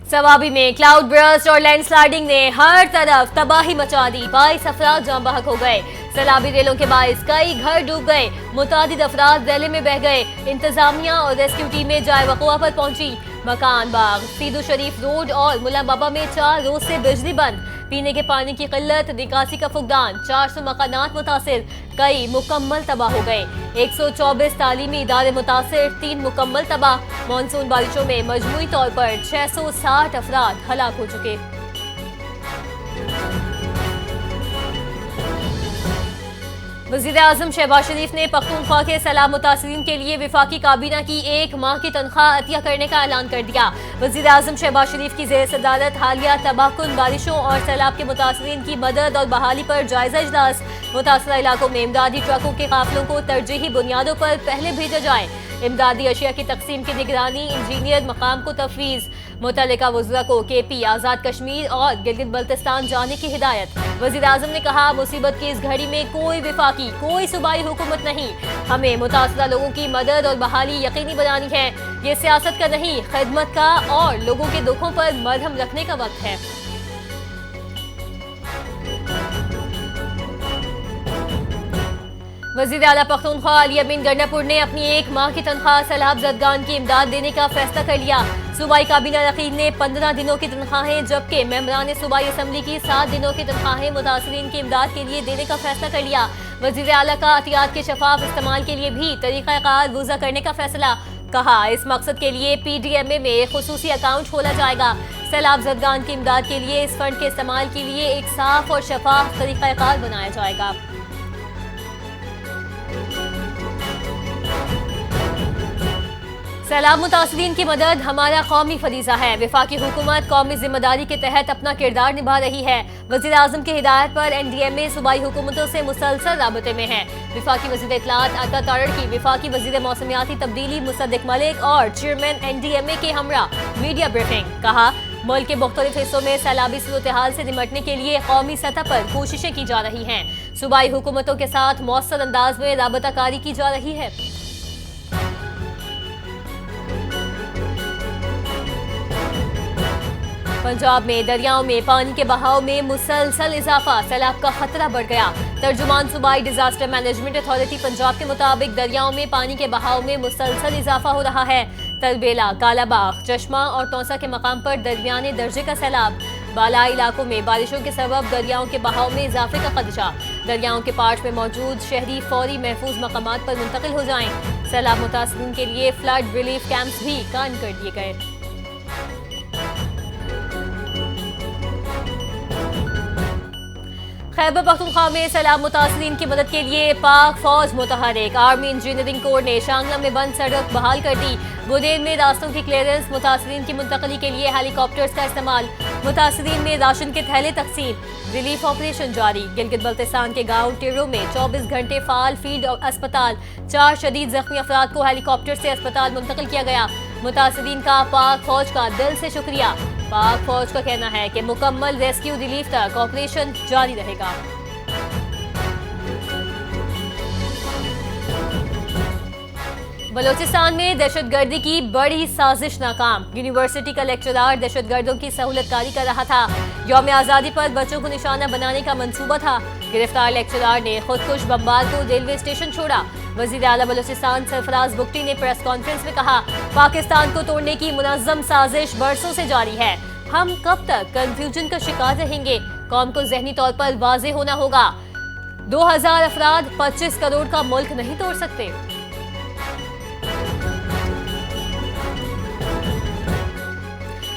सवाबी में cloud burst और landsliding ने हर तरफ तबाही मचा दी। 22 अफराद जाम बहक हो गए। सैलाबी रेलों के बायस कई घर डूब गए। मुतादिद अफराद रैले में बह गए। इंतजामिया और रेस्क्यू टीमें जाए वक़ुआ पर पहुंची। मकान बाग, सीदू शरीफ रोड और मुला बाबा में 4 रोज से बिजली बंद। पीने के पानी की किल्लत, निकासी का फुकदान, 400 मकानात मुतासिर, कई मुकम्मल तबाह हो गए। 124 तालीमी इदारे मुतासिर, 3 मुकम्मल तबाह। मानसून बारिशों में मजमूई तौर पर 660 अफराद हलाक हो चुके। वज़ीर-ए-आज़म शहबाज शरीफ ने पख्तूनख्वा के सैलाब मुतासिरीन के लिए विफाकी काबीना की 1 माह की तनख्वाह अतिया करने का ऐलान कर दिया। वज़ीर-ए-आज़म शहबाज शरीफ की ज़ेर सदारत हालिया तबाहकुन बारिशों और सैलाब के मुतासिरीन की मदद और बहाली पर जायजा इजलास। मुतासरा इलाकों में इमदादी ट्रकों के काफिलों को तरजीही बुनियादों पर पहले भेजा जाए। इमदादी अशिया की तकसीम की निगरानी इंजीनियर मकाम को तफवीज़। मुतल्लिका वज़रा को KP, आज़ाद कश्मीर और गिलगित बल्तिस्तान जाने की हिदायत। वज़ीर-ए-आज़म ने कहा, मुसीबत की इस घड़ी में कोई विफाकी, कोई सूबाई हुकूमत नहीं। हमें मुतासरा लोगों की मदद और बहाली यकीनी बनानी है। ये सियासत का नहीं, खिदमत का और लोगों के दुखों पर मरहम रखने का वक्त है। वज़ीर आला पख्तूनख्वा अली अमीन गंडापुर ने अपनी 1 माह की तनख्वाह सैलाब ज़दगान की इमदाद देने का फैसला कर लिया। सूबाई काबीना रकीब ने 15 दिनों की तनख्वाहें, जबकि मेंबरान सूबाई असम्बली की 7 दिनों की तनख्वाहें मुतासिरीन की इमदाद के लिए देने का फैसला कर लिया। वज़ीर आला का अतियात के शफाफ इस्तेमाल के लिए भी तरीक़ाकार वज़ा करने का फैसला। कहा, इस मकसद के लिए PDMA में खुसूसी अकाउंट खोला जाएगा। सैलाब ज़दगान की इमदाद के लिए इस फंड के इस्तेमाल के लिए एक साफ और शफाफ तरीक़ाकार बनाया जाएगा। सैलाब मुतासिरीन की मदद हमारा कौमी फरीज़ा है। वफाकी हुकूमत कौमी जिम्मेदारी के तहत अपना किरदार निभा रही है। वज़ीर-ए-आज़म की हिदायत पर NDMA सूबाई हुकूमतों से मुसलसल राबते में है। वफाकी वज़ीर इत्तलात अता तारड़ की वफाकी वज़ीर मौसमियाती तब्दीली मुसद्दिक मलिक और चेयरमैन NDMA के हमरा मीडिया ब्रीफिंग। कहा, मुल्क के मुख्तलिफ हिस्सों में सैलाबी सूरत-ए-हाल से निपटने के लिए कौमी सतह पर कोशिशें की जा रही हैं। सूबाई हुकूमतों के साथ मौसर अंदाज में राबताकारी की जा रही है। पंजाब में दरियाओं में पानी के बहाव में मुसलसल इजाफा, सैलाब का खतरा बढ़ गया। तर्जुमान सूबाई डिजास्टर मैनेजमेंट अथॉरिटी पंजाब के मुताबिक दरियाओं में पानी के बहाव में मुसलसल इजाफा हो रहा है। तरबेला, कालाबाग, चश्मा और तौसा के मकाम पर दरमियाने दर्जे का सैलाब। बालाई इलाकों में बारिशों के सबब दरियाओं के बहाव में इजाफे का खदशा। दरियाओं के पार्ट में मौजूद शहरी फौरी महफूज मकामात पर मुंतकिल हो जाएं। सैलाब मुतासिरीन के लिए फ्लड रिलीफ कैंप्स भी कायम कर दिए गए। खैबर पख्तूनख्वा में सैलाब मुतासिरीन की मदद के लिए पाक फौज मुतहरिक। आर्मी इंजीनियरिंग कोर ने शांगला में बंद सड़क बहाल कर दी। बुदेन में रास्तों की क्लियरेंस, मुतासिरीन की मुंतकली के लिए हेलीकॉप्टर्स का इस्तेमाल। मुतासिरीन में राशन के थैले तकसीम। रिलीफ ऑपरेशन जारी। गिलगित बल्तिस्तान के गाँव टिर्रो में 24 घंटे फाल फील्ड अस्पताल। 4 शदीद जख्मी अफराद को हेलीकॉप्टर से अस्पताल मुंतकिल किया गया। मुतासिरीन का पाक फौज का दिल से शुक्रिया। पाक फौज का कहना है कि मुकम्मल रेस्क्यू रिलीफ तक ऑपरेशन जारी रहेगा। बलोचिस्तान में दहशतगर्दी की बड़ी साजिश नाकाम। यूनिवर्सिटी का लेक्चरार दहशतगर्दों की सहूलतकारी कर रहा था। यौम आज़ादी पर बच्चों को निशाना बनाने का मंसूबा था। गिरफ्तार लेक्चरार ने खुदकुश बमबार को रेलवे स्टेशन छोड़ा। वज़ीर आला बलोचिस्तान सरफराज बुगटी ने प्रेस कॉन्फ्रेंस में कहा, पाकिस्तान को तोड़ने की मुनज़्ज़म साजिश बरसों से जारी है। हम कब तक कंफ्यूजन का शिकार रहेंगे? कौम को ज़हनी तौर पर वाज़ेह होना होगा। 2000 अफराद 25 करोड़ का मुल्क नहीं तोड़ सकते।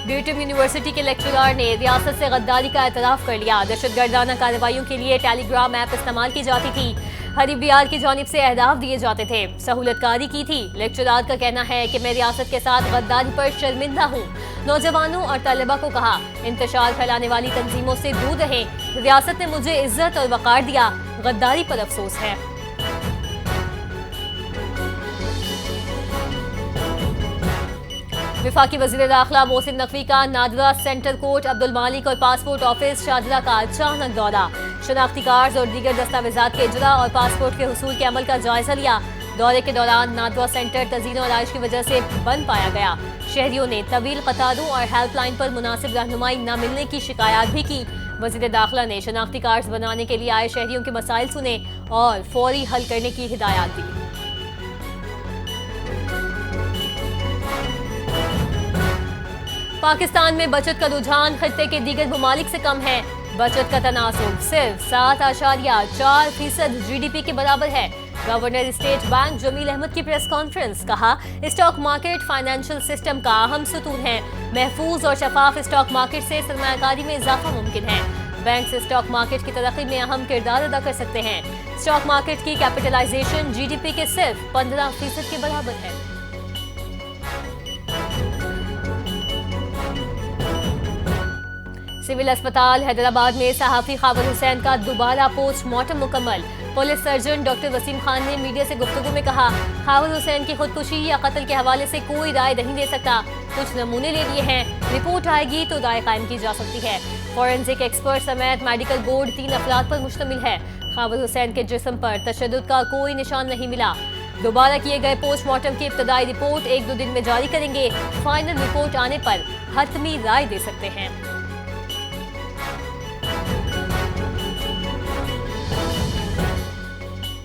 ब्यूटम यूनिवर्सिटी के लेक्चरार ने रियासत से गद्दारी का एतराफ़ कर लिया। दहशतगर्दाना कार्रवाइयों के लिए टेलीग्राम ऐप इस्तेमाल की जाती थी। हरीबियार की जानिब से अहदाफ दिए जाते थे, सहूलतकारी की थी। लेक्चरार का कहना है कि मैं रियासत के साथ गद्दारी पर शर्मिंदा हूँ। नौजवानों और तलबा को कहा, इंतशार फैलाने वाली तंजीमों से दूर रहें। रियासत ने मुझे इज्जत और वक़ार दिया, गद्दारी पर अफसोस है। वफाकी वज़ीर दाखिला मोहसिन नकवी का नादरा सेंटर कोर्ट, अब्दुल मालिक और पासपोर्ट ऑफिस शाहजरा का अचानक दौरा। शनाख्ती कार्ड और दीगर दस्तावेजात के इजरा और पासपोर्ट के हुसूल के अमल का जायजा लिया। दौरे के दौरान नादवा सेंटर तज़ीन और आइश की वजह से बंद पाया गया। शहरियों ने तवील कतारों और हेल्पलाइन पर मुनासिब रहनुमाई न मिलने की शिकायत भी की। वज़ीर दाखिला ने शनाख्ती कार्ड बनाने के लिए आए शहरियों के मसाइल सुने और फौरी हल करने की हिदायत दी। पाकिस्तान में बचत का रुझान खित्ते के दीगर ममालिक से कम है। बचत का तनासुब सिर्फ 7.4% GDP के बराबर है। Governor state bank Jamil Ahmed की प्रेस कॉन्फ्रेंस, कहा स्टॉक मार्केट फाइनेंशियल सिस्टम का अहम सतून है। महफूज और शफाफ स्टॉक मार्केट से सरमायाकारी में इजाफा मुमकिन है। बैंक से स्टॉक मार्केट की तरक्की में अहम किरदार अदा कर सकते हैं। स्टॉक मार्केट की कैपिटलाइजेशन GDP के सिर्फ 15% के बराबर है। सिविल अस्पताल हैदराबाद में सहाफी खावर हुसैन का दोबारा पोस्टमार्टम मुकम्मल। Police surgeon doctor Waseem Khan ने मीडिया से गुफ्तगू में कहा, खावर हुसैन की खुदकुशी या कत्ल के हवाले से कोई राय नहीं दे सकता। कुछ नमूने ले लिए हैं, रिपोर्ट आएगी तो राय कायम की जा सकती है। फॉरेंसिक एक्सपर्ट समेत मेडिकल बोर्ड 3 अफराद पर मुश्तमिल है। खावर हुसैन के जिस्म पर तशद्दुद का कोई निशान नहीं मिला। दोबारा किए गए पोस्टमार्टम की इब्तदाई रिपोर्ट 1-2 दिन में जारी करेंगे। फाइनल रिपोर्ट आने पर हतमी राय दे सकते हैं।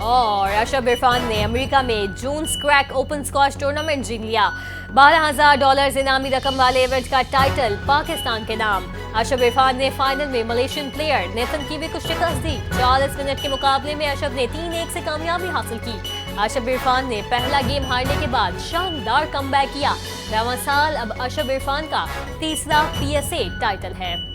और अशरफ इरफान ने अमेरिका में जून्स क्रैक ओपन स्क्वैश टूर्नामेंट जीत लिया। $12,000 इनामी रकम वाले इवेंट का टाइटल पाकिस्तान के नाम। अशरफ इरफान ने फाइनल में मलेशियन प्लेयर नेथन कीवी को शिकस्त दी। 40 मिनट के मुकाबले में अशरफ ने 3-1 से कामयाबी हासिल की। अशरफ इरफान ने पहला गेम हारने के बाद शानदार कमबैक किया। रवां साल अब अशरफ इरफान का तीसरा PSA टाइटल है।